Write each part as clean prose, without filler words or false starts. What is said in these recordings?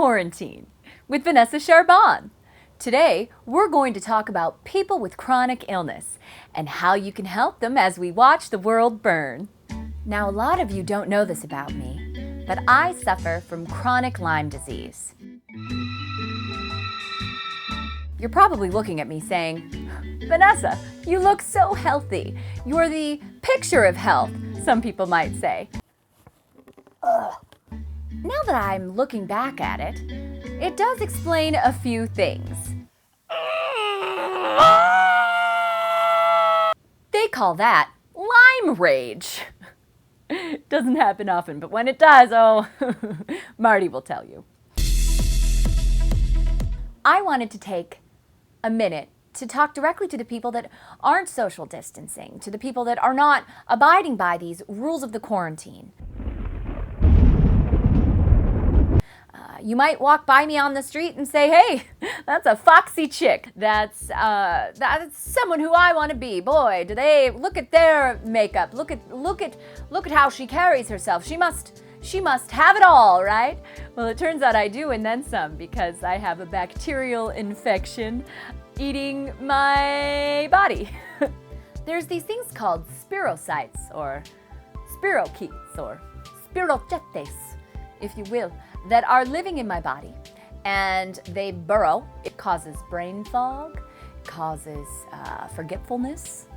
Quarantine with Vanessa Charbonne. Today, we're going to talk about people with chronic illness and how you can help them as we watch the world burn. Now, a lot of you don't know this about me, but I suffer from chronic Lyme disease. You're probably looking at me saying, Vanessa, you look so healthy. You're the picture of health, some people might say. Now that I'm looking back at it, it does explain a few things. They call that Lyme rage. Doesn't happen often, but when it does, oh, Marty will tell you. I wanted to take a minute to talk directly to the people that aren't social distancing, to the people that are not abiding by these rules of the quarantine. You might walk by me on the street and say, hey, that's a foxy chick. That's someone who I want to be. Boy, do they look at their makeup. Look at how she carries herself. She must have it all, right? Well, it turns out I do, and then some, because I have a bacterial infection eating my body. There's these things called spirochetes, or spirochetes, or spirochetes, if you will, that are living in my body, and they burrow. It causes brain fog, causes forgetfulness,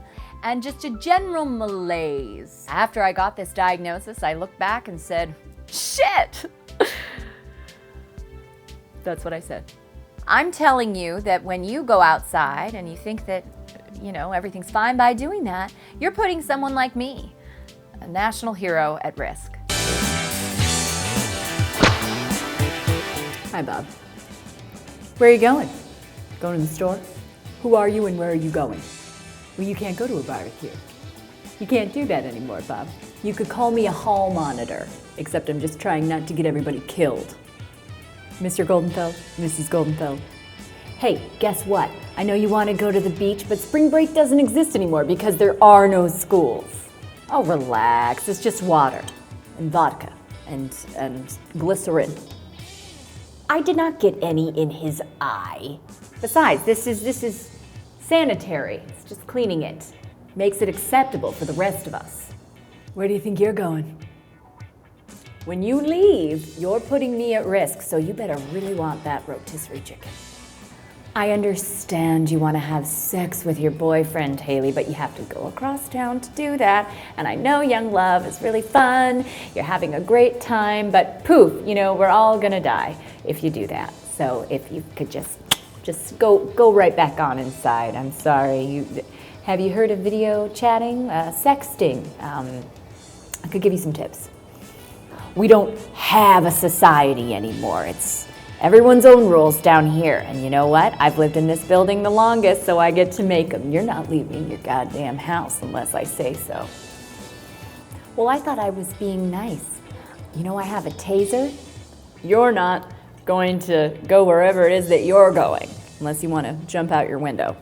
and just a general malaise. After I got this diagnosis, I looked back and said, shit! That's what I said. I'm telling you that when you go outside and you think that, everything's fine by doing that, you're putting someone like me, a national hero, at risk. Hi, Bob. Where are you going? Going to the store? Who are you and where are you going? Well, you can't go to a barbecue. You can't do that anymore, Bob. You could call me a hall monitor, except I'm just trying not to get everybody killed. Mr. Goldenfeld, Mrs. Goldenfeld. Hey, guess what? I know you want to go to the beach, but spring break doesn't exist anymore because there are no schools. Oh, relax. It's just water and vodka and glycerin. I did not get any in his eye. Besides, this is sanitary. It's just cleaning it. Makes it acceptable for the rest of us. Where do you think you're going? When you leave, you're putting me at risk, so you better really want that rotisserie chicken. I understand you want to have sex with your boyfriend, Haley, but you have to go across town to do that. And I know young love is really fun. You're having a great time, but poof, we're all gonna die if you do that. So if you could just go right back on inside. I'm sorry. Have you heard of video chatting, sexting? I could give you some tips. We don't have a society anymore. It's everyone's own rules down here. And you know what? I've lived in this building the longest, so I get to make them. You're not leaving your goddamn house unless I say so. Well, I thought I was being nice. I have a taser. You're not going to go wherever it is that you're going, unless you want to jump out your window.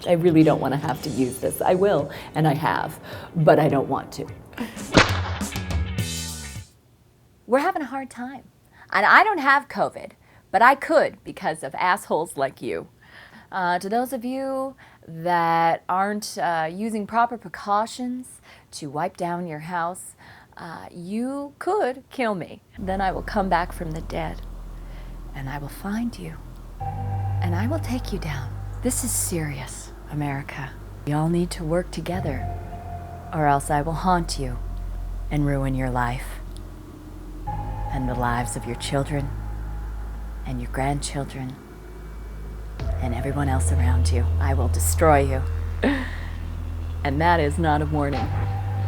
I really don't want to have to use this. I will, and I have, but I don't want to. We're having a hard time. And I don't have COVID, but I could because of assholes like you. To those of you that aren't using proper precautions to wipe down your house, you could kill me. Then I will come back from the dead, and I will find you, and I will take you down. This is serious, America. We all need to work together, or else I will haunt you and ruin your life. And the lives of your children, and your grandchildren, and everyone else around you. I will destroy you. And that is not a warning.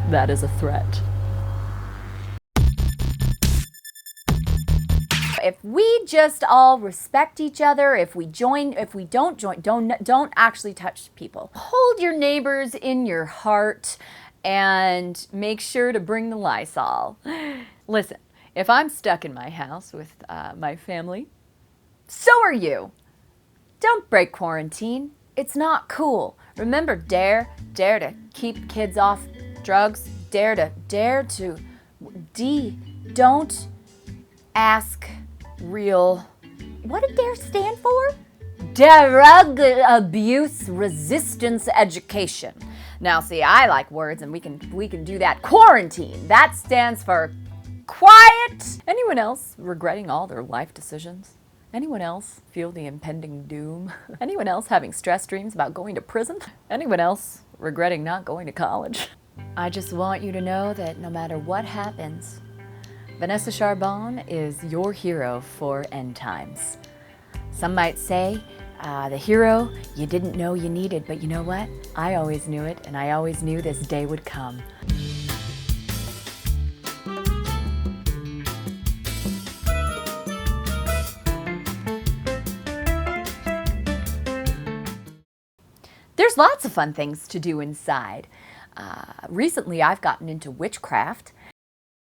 That is a threat. If we just all respect each other, if we don't actually touch people. Hold your neighbors in your heart and make sure to bring the Lysol. Listen. If I'm stuck in my house with my family, so are you. Don't break quarantine. It's not cool. Remember, dare to keep kids off drugs. Don't ask real, what did DARE stand for? Drug Abuse Resistance Education. Now see, I like words and we can do that. Quarantine, that stands for quiet. Anyone else regretting all their life decisions? Anyone else feel the impending doom? Anyone else having stress dreams about going to prison? Anyone else regretting not going to college? I just want you to know that no matter what happens, Vanessa Charbonne is your hero for end times. Some might say, the hero you didn't know you needed, but you know what? I always knew it, and I always knew this day would come. There's lots of fun things to do inside. Recently, I've gotten into witchcraft,